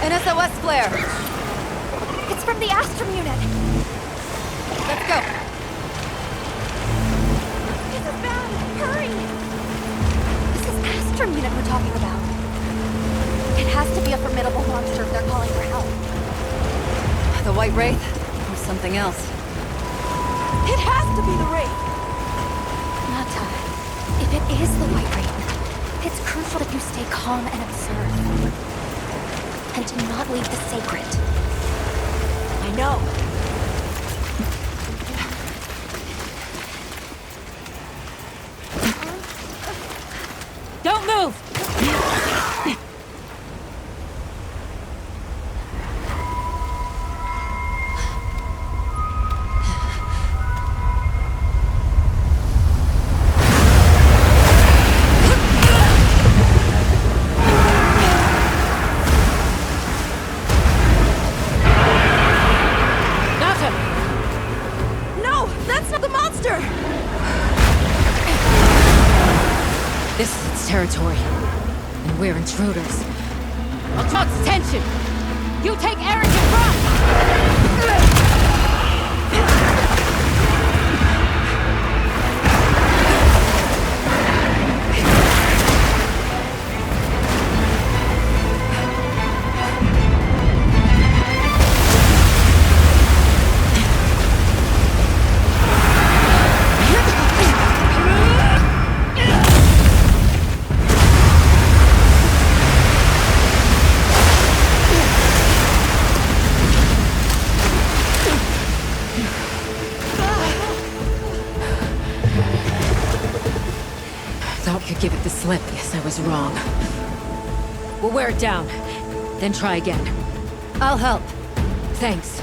Speaker 6: An SOS flare!
Speaker 1: It's from the Astrum unit.
Speaker 6: Let's go!
Speaker 1: This is bad. Hurry! This is Astrum unit we're talking about. It has to be a formidable monster if they're calling for help.
Speaker 6: The White Wraith? Or something else?
Speaker 9: It has to be the Wraith!
Speaker 1: Nata, if it is the White Wraith, it's crucial that you stay calm and observe. And do not leave the sacred.
Speaker 9: I know. Don't move!
Speaker 4: This is its territory, and we're intruders.
Speaker 9: I'll talk tension! You take Eric and run!
Speaker 4: slip. Yes, I was wrong. We'll wear it down, then try again. I'll help. Thanks.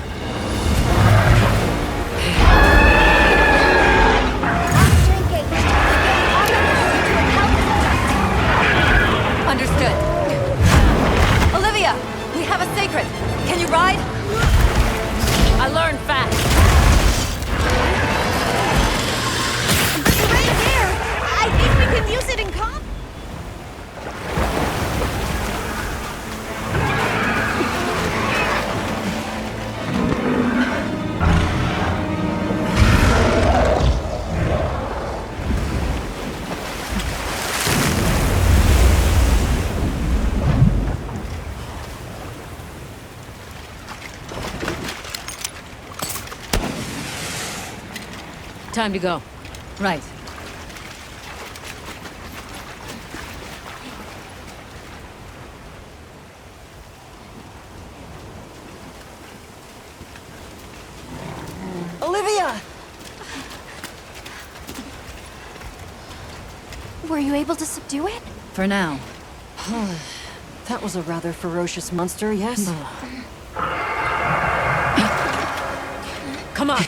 Speaker 6: Understood. Olivia, we have a sacred. Can you ride?
Speaker 4: I learned fast.
Speaker 3: Right there! I think we can use it in combat.
Speaker 4: Time to go.
Speaker 6: Right.
Speaker 5: Olivia!
Speaker 1: Were you able to subdue it?
Speaker 6: For now.
Speaker 5: That was a rather ferocious monster, yes?
Speaker 4: Come on.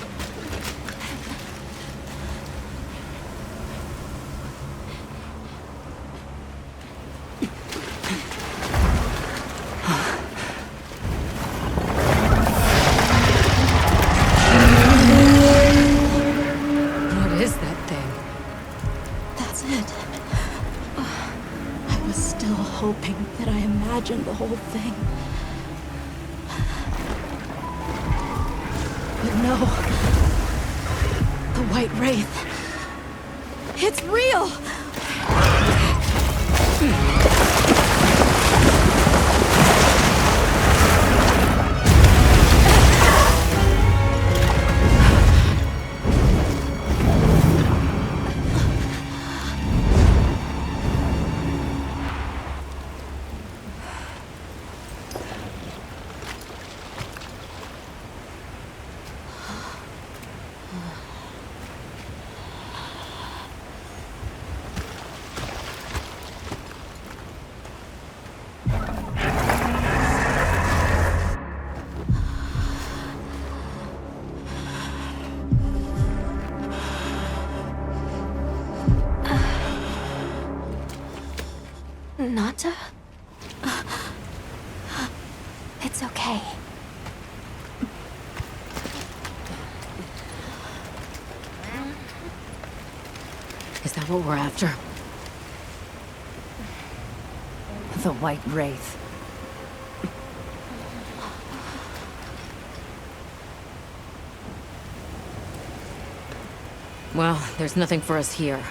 Speaker 4: What is that thing?
Speaker 9: That's it. I was still hoping that I imagined the whole thing. But no. The White Wraith. It's real!
Speaker 1: Nata? It's okay.
Speaker 4: Is that what we're after?
Speaker 6: The White Wraith.
Speaker 4: Well, there's nothing for us here.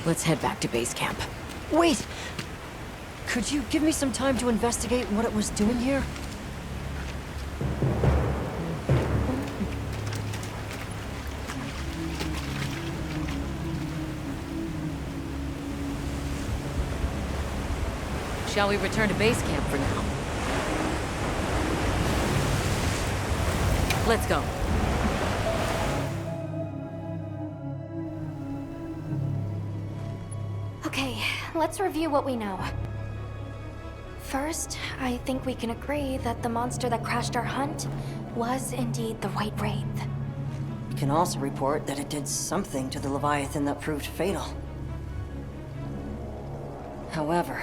Speaker 4: Let's head back to base camp.
Speaker 5: Wait! Could you give me some time to investigate what it was doing here?
Speaker 4: Shall we return to base camp for now? Let's go.
Speaker 1: Okay, let's review what we know. First, I think we can agree that the monster that crashed our hunt was indeed the White Wraith.
Speaker 5: We can also report that it did something to the Leviathan that proved fatal. However,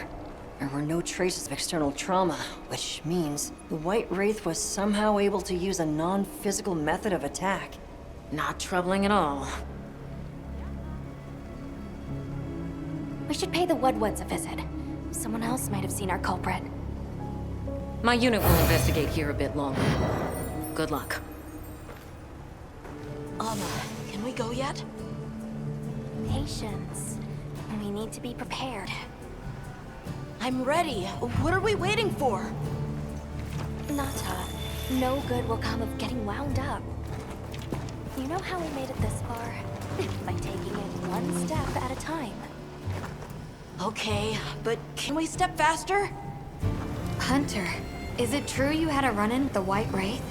Speaker 5: there were no traces of external trauma, which means the White Wraith was somehow able to use a non-physical method of attack.
Speaker 4: Not troubling at all.
Speaker 1: We should pay the Woodwoods a visit. Someone else might have seen our culprit.
Speaker 4: My unit will investigate here a bit longer. Good luck.
Speaker 9: Can we go yet?
Speaker 1: Patience. We need to be prepared.
Speaker 9: I'm ready. What are we waiting for?
Speaker 1: Nata, no good will come of getting wound up. You know how we made it this far? By taking it one step at a time.
Speaker 9: Okay, but can we step faster?
Speaker 2: Hunter, is it true you had a run-in with the White Wraith?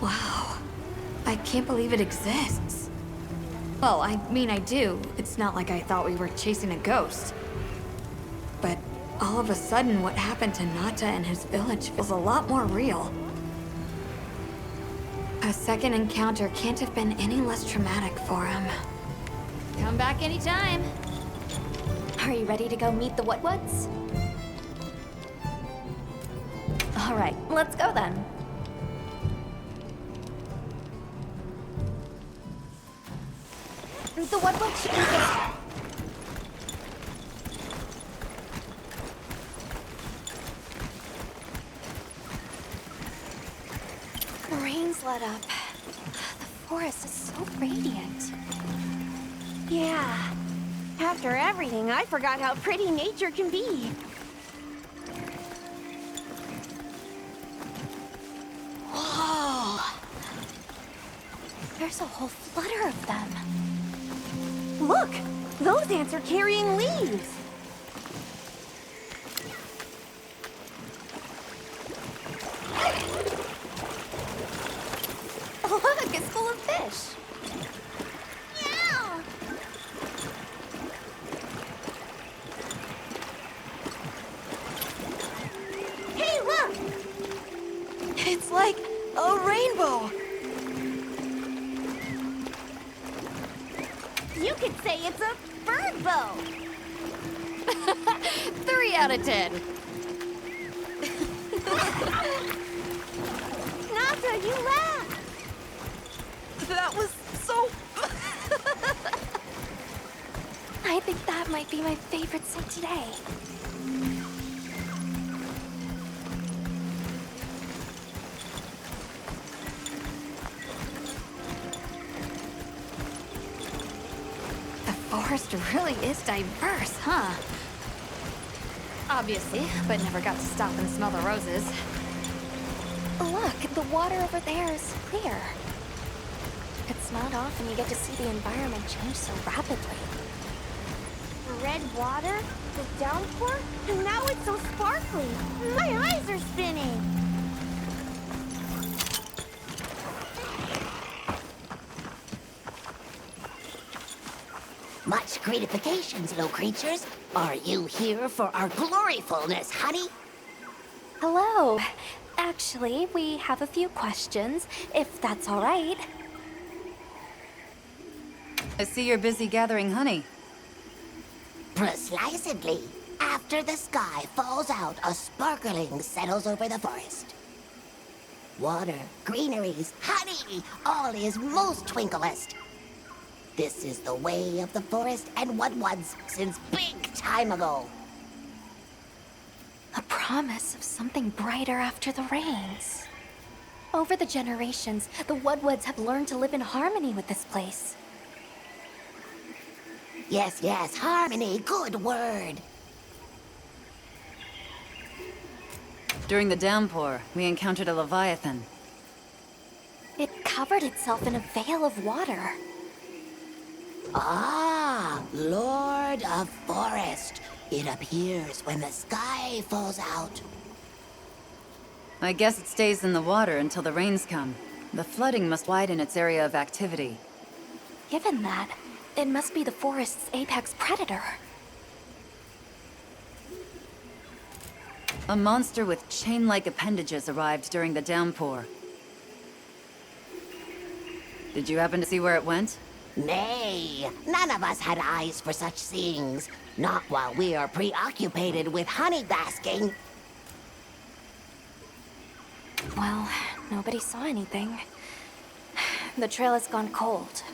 Speaker 2: Wow. I can't believe it exists. Well, I mean, I do. It's not like I thought we were chasing a ghost. But all of a sudden, what happened to Nata and his village feels a lot more real. A second encounter can't have been any less traumatic for him. Come back anytime.
Speaker 1: Are you ready to go meet the Woods? All right, let's go then. The Wood should be there. The rain's let up. The forest is so radiant.
Speaker 3: Yeah. After everything, I forgot how pretty nature can be.
Speaker 1: Whoa! There's a whole flutter of them.
Speaker 3: Look! Those ants are carrying leaves!
Speaker 1: Look, it's full of fish.
Speaker 3: Yeah! Hey, look!
Speaker 5: It's like a rainbow!
Speaker 3: You could say it's a bird bow!
Speaker 2: 3 out of 10.
Speaker 3: Nata, you laughed!
Speaker 5: That was so...
Speaker 1: I think that might be my favorite sight today.
Speaker 2: The forest really is diverse, huh? Obviously, but never got to stop and smell the roses.
Speaker 1: Look, the water over there is clear. It's not often you get to see the environment change so rapidly.
Speaker 3: Red water, the downpour, and now it's so sparkly. My eyes are spinning.
Speaker 10: Much gratifications, little creatures. Are you here for our gloryfulness, honey?
Speaker 1: Hello. Actually, we have a few questions, if that's all right.
Speaker 6: I see you're busy gathering honey.
Speaker 10: Precisely. After the sky falls out, a sparkling settles over the forest. Water, greeneries, honey, all is most twinklest. This is the way of the forest and what was since big time ago.
Speaker 1: A promise of something brighter after the rains. Over the generations, the Woodwoods have learned to live in harmony with this place.
Speaker 10: Yes, yes, harmony, good word.
Speaker 6: During the downpour, we encountered a leviathan.
Speaker 1: It covered itself in a veil of water.
Speaker 10: Ah, Lord of Forest. It appears when the sky falls out.
Speaker 6: I guess it stays in the water until the rains come. The flooding must widen its area of activity.
Speaker 1: Given that, it must be the forest's apex predator.
Speaker 6: A monster with chain-like appendages arrived during the downpour. Did you happen to see where it went?
Speaker 10: Nay, none of us had eyes for such seeings. Not while we are preoccupied with honey basking.
Speaker 1: Well, nobody saw anything. The trail has gone cold.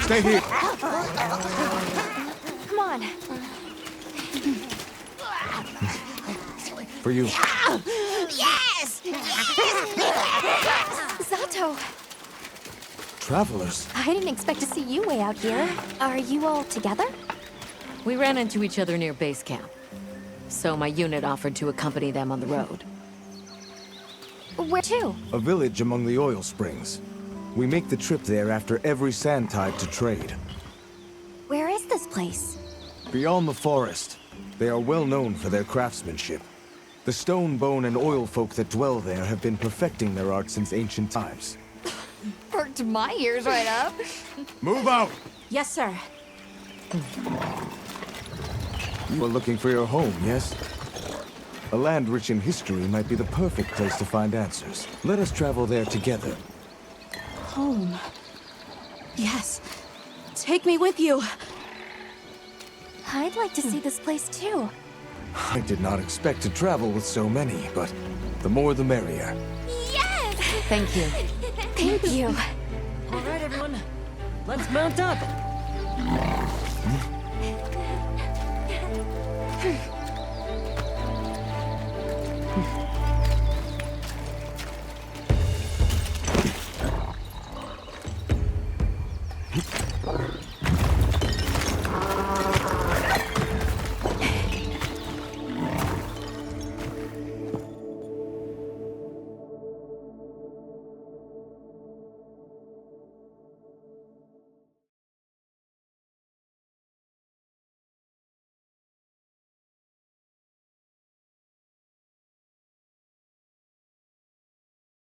Speaker 14: Stay here.
Speaker 1: Come on.
Speaker 14: For you.
Speaker 10: Yes!
Speaker 1: Zato!
Speaker 14: Travelers.
Speaker 1: I didn't expect to see you way out here. Are you all together?
Speaker 4: We ran into each other near base camp. So my unit offered to accompany them on the road.
Speaker 1: Where to?
Speaker 14: A village among the oil springs. We make the trip there after every sand tide to trade.
Speaker 1: Where is this place?
Speaker 14: Beyond the forest, they are well known for their craftsmanship. The stone, bone, and oil folk that dwell there have been perfecting their art since ancient times.
Speaker 2: Perked my ears right up.
Speaker 14: Move out!
Speaker 9: Yes, sir.
Speaker 14: You are looking for your home, yes? A land rich in history might be the perfect place to find answers. Let us travel there together.
Speaker 9: Home. Yes. Take me with you.
Speaker 1: I'd like to see this place too.
Speaker 14: I did not expect to travel with so many, but the more the merrier.
Speaker 1: Yes!
Speaker 4: Thank you.
Speaker 1: Thank you.
Speaker 5: All right, everyone. Let's mount up.